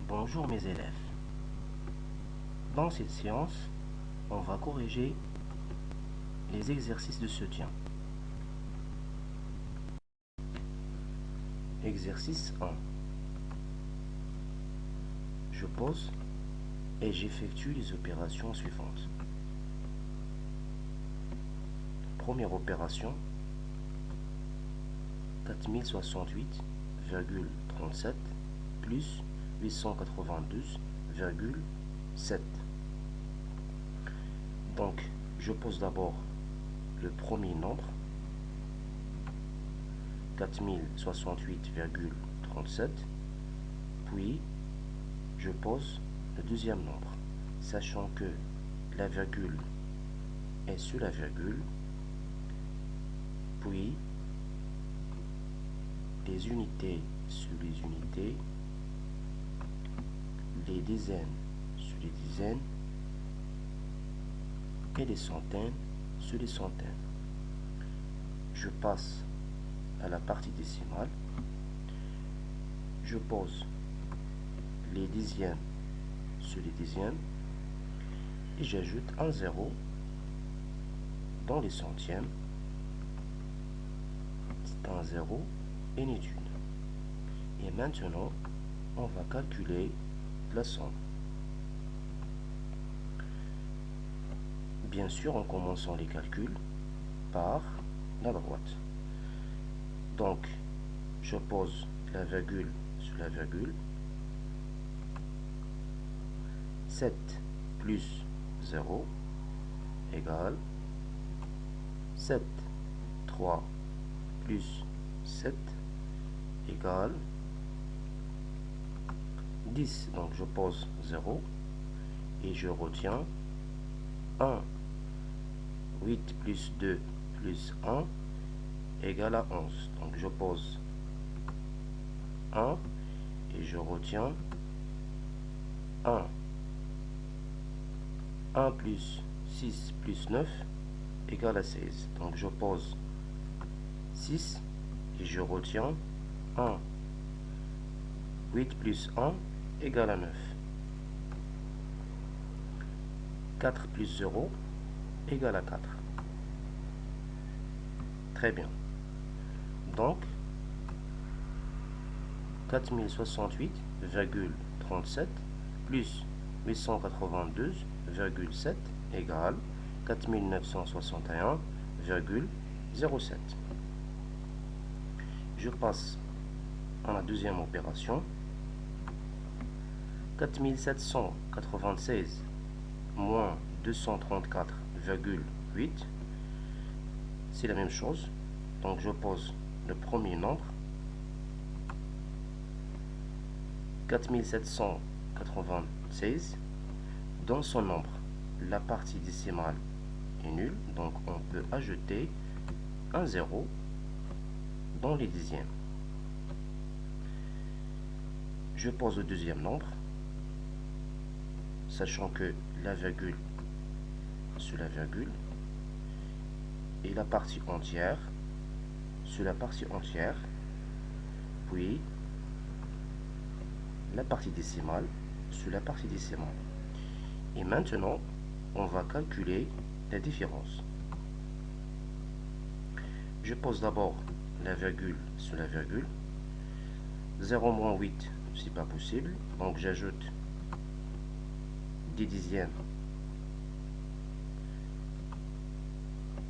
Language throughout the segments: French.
Bonjour mes élèves. Dans cette séance, on va corriger les exercices de soutien. Exercice 1. Je pose et j'effectue les opérations suivantes. Première opération, 4068,37 plus 892,7. Donc, je pose d'abord le premier nombre, 4068,37, puis je pose le deuxième nombre, sachant que la virgule est sur la virgule, puis les unités sur les unités, les dizaines sur les dizaines et les centaines sur les centaines. Je passe à la partie décimale. Je pose les dixièmes sur les dixièmes et j'ajoute un zéro dans les centièmes. C'est un zéro inutile. Et maintenant, on va calculer la somme. Bien sûr, en commençant les calculs par la droite. Donc, je pose la virgule sur la virgule. 7 plus 0 égale 7. 3 plus 7 égale 10. Donc, je pose 0 et je retiens 1. 8 plus 2 plus 1 égale à 11. Donc, je pose 1 et je retiens 1. 1 plus 6 plus 9 égale à 16. Donc, je pose 6 et je retiens 1. 8 plus 1 égale à 9. 4 plus 0 égale à 4. Très bien. Donc, 4068,37 plus 892,7 égale 4961,07. Je passe à la deuxième opération. 4796 moins 234,8. C'est la même chose. Donc, je pose le premier nombre. 4796. Dans son nombre, la partie décimale est nulle. Donc, on peut ajouter un 0 dans les dixièmes. Je pose le deuxième nombre, sachant que la virgule sur la virgule et la partie entière sur la partie entière, puis la partie décimale sur la partie décimale. Et maintenant, on va calculer la différence. Je pose d'abord la virgule sur la virgule. 0 moins 8, c'est pas possible. Donc, j'ajoute des dixièmes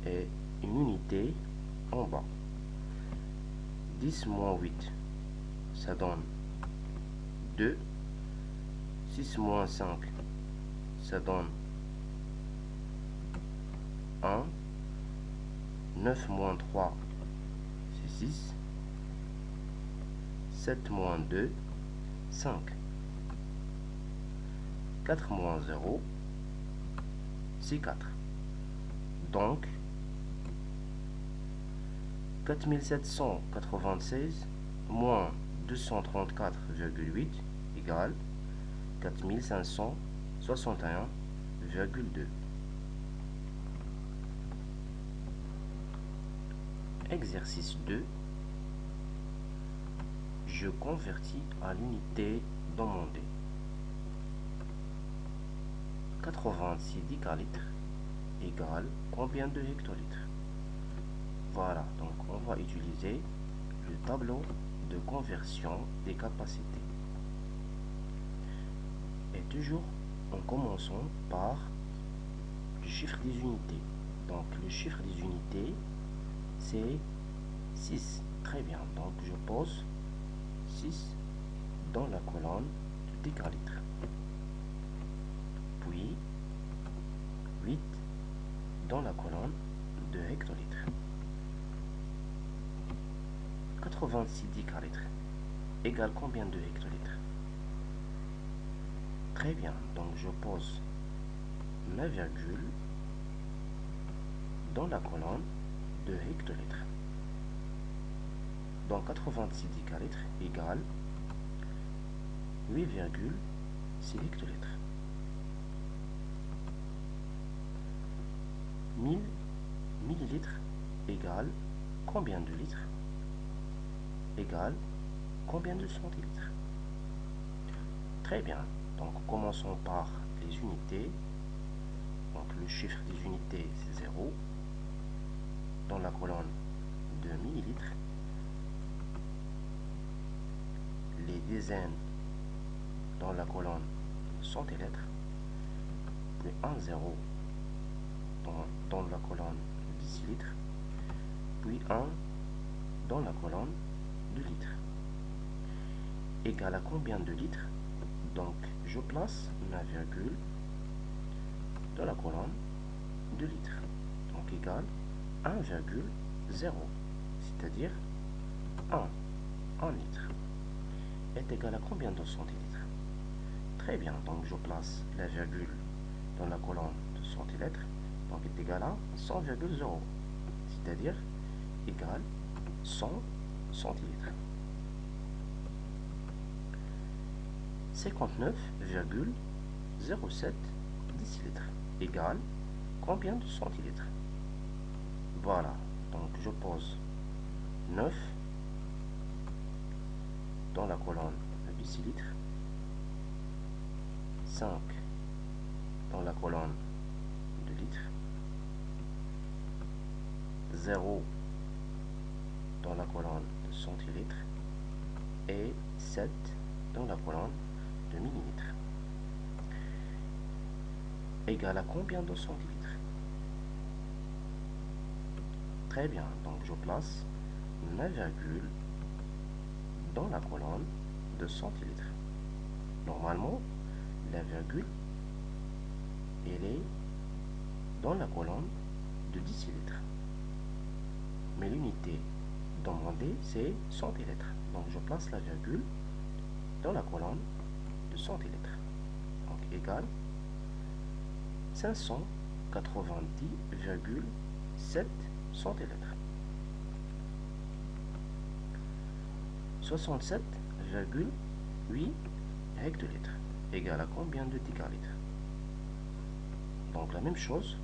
et une unité en bas. 10 moins 8, ça donne 2. 6 moins 5, ça donne 1. 9 moins 3, c'est 6. 7 moins 2, 5. 4 moins 0, c'est 4. Donc, 4796 moins 234,8 égale 4561,2. Exercice 2. Je convertis à l'unité demandée. 86 décalitres égale combien de hectolitres? Voilà, donc on va utiliser le tableau de conversion des capacités. Et toujours en commençant par le chiffre des unités. Donc le chiffre des unités, c'est 6. Très bien, donc je pose 6 dans la colonne de décalitres. Puis 8 dans la colonne de hectolitres. 86 décalitres égale combien de hectolitres? Très bien, donc je pose ma virgule dans la colonne de hectolitres. Donc 86 décalitres égale 8,6 hectolitres. 1000 millilitres égale combien de litres? Égale combien de centilitres? Très bien, donc commençons par les unités. Donc le chiffre des unités c'est 0 dans la colonne de millilitres. Les dizaines dans la colonne centilitres, puis 1 0 dans la colonne de décilitres, puis 1 dans la colonne de litres. Égal à combien de litres? Donc je place ma virgule dans la colonne de litres. Donc égal 1,0, c'est-à-dire 1 litre est égal à combien de centilitres? Très bien, donc je place la virgule dans la colonne de centilitres, donc est égal à 100,0, c'est-à-dire égal 100 centilitres. 59,07 décilitres égale combien de centilitres? Voilà, donc je pose 9 dans la colonne de décilitres, 5 dans la colonne de litres, 0 dans la colonne de centilitres et 7 dans la colonne de millilitres. Égal à combien de centilitres? Très bien, donc je place ma virgule dans la colonne de centilitres. Normalement, la virgule, elle est dans la colonne de décilitres. Mais l'unité demandée, c'est centilitres. Donc je place la virgule dans la colonne de centilitres. Donc égal 590,7 centilitres. 67,8 hectolitres égale à combien de décalitres? Donc la même chose,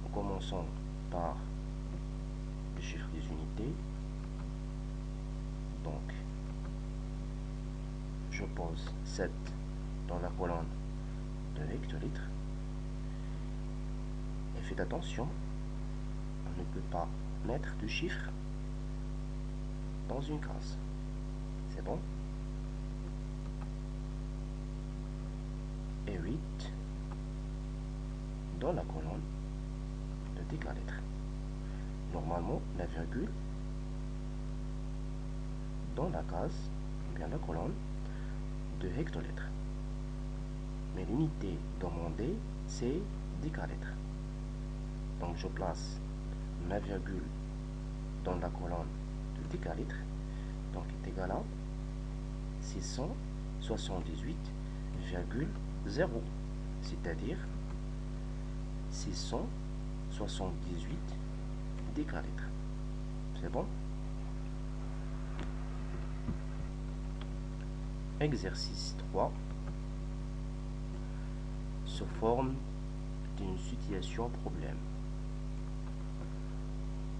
en commençant par le chiffre des unités. Donc je pose 7 dans la colonne de hectolitres. Et faites attention, on ne peut pas mettre de chiffre dans une case. C'est bon? Et 8 dans la colonne de décalitres. Normalement, la virgule dans la case, ou bien la colonne de hectolitres. Mais l'unité demandée, c'est décalitres. Donc je place ma virgule dans la colonne de décalitres, donc est égal à 678,0, c'est-à-dire 678 décalitres. C'est bon? Exercice 3 se forme d'une situation problème.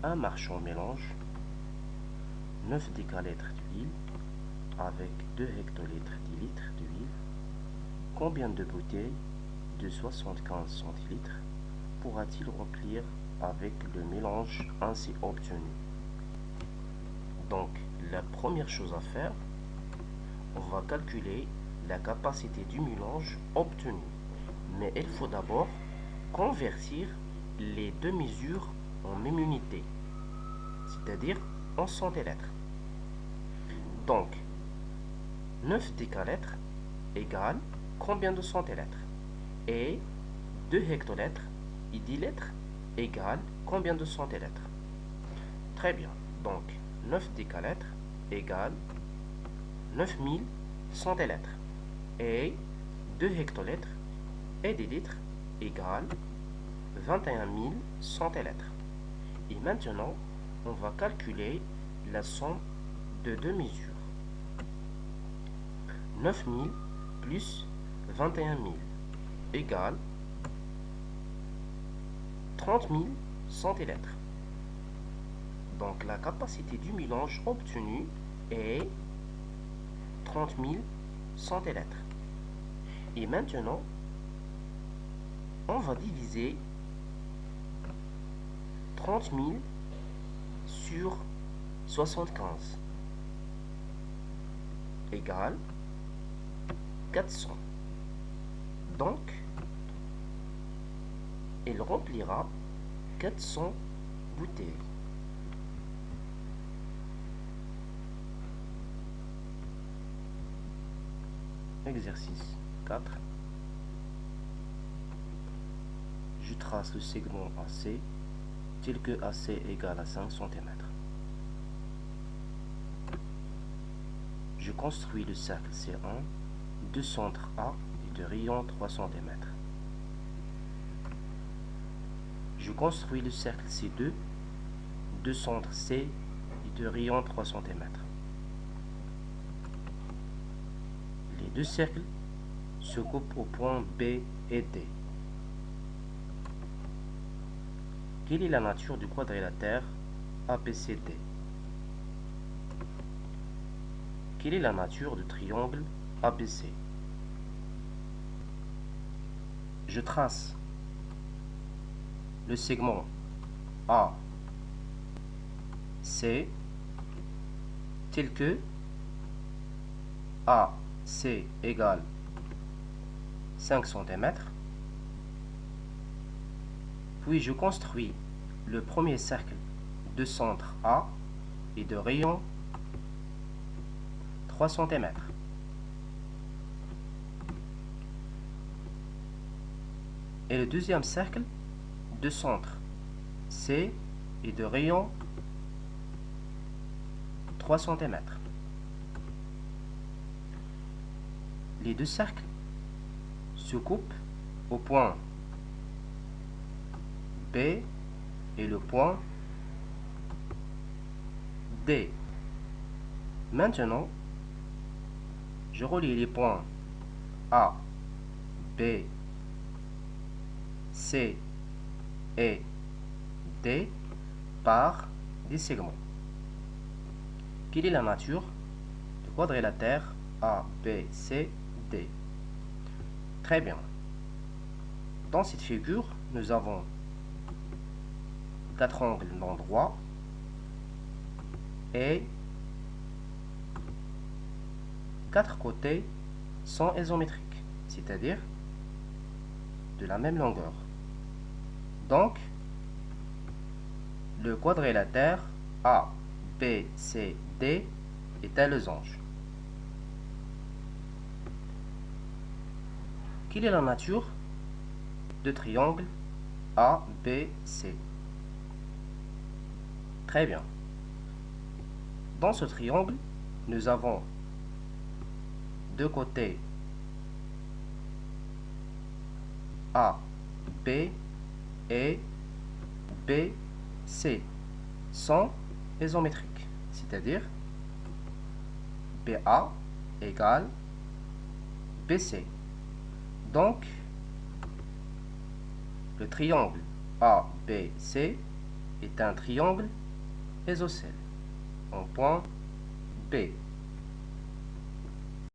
Un marchand mélange 9 décalitres d'huile avec 2 hectolitres 10 litres d'huile. Combien de bouteilles de 75 centilitres pourra-t-il remplir avec le mélange ainsi obtenu? Donc, la première chose à faire, on va calculer la capacité du mélange obtenu. Mais il faut d'abord convertir les deux mesures en même unité, c'est-à-dire en centilitres. Donc, 9 décalitres égale combien de centilitres? Et 2 hectolitres et 10 litres égale combien de centilitres? Très bien. Donc, 9 décalitres égale 9000 centilitres. Et 2 hectolitres et 10 litres égale 21 000 centilitres. Et maintenant, on va calculer la somme de deux mesures. 9000 plus 21 000 égale 30 000 centilitres. Donc la capacité du mélange obtenu est 30 000 centilitres. Et maintenant, on va diviser 30 000 sur 75 égale 400. Donc, il remplira 400 bouteilles. Exercice 4. Je trace le segment AC tel que AC égale à 5 cm. Je construis le cercle C1 de centre A et de rayon 3 cm. Je construis le cercle C2 de centre C et de rayon 3 cm. Les deux cercles se coupent aux points B et D. Quelle est la nature du quadrilatère ABCD? Quelle est la nature du triangle ABC? Je trace le segment AC tel que AC égale 5 cm. Puis je construis le premier cercle de centre A et de rayon 3 cm. Et le deuxième cercle de centre C et de rayon 3 cm. Les deux cercles se coupent au point B et le point D. Maintenant, je relie les points A, B, C et D par des segments. Quelle est la nature du quadrilatère ABCD? Très bien. Dans cette figure, nous avons 4 angles non droits et 4 côtés sont isométriques, c'est-à-dire de la même longueur. Donc, le quadrilatère ABCD est un losange. Quelle est la nature de triangle ABC? Très bien. Dans ce triangle, nous avons deux côtés A, B et B, C sont isométriques, c'est-à-dire BA égale BC. Donc, le triangle ABC est un triangle isocèle en point B.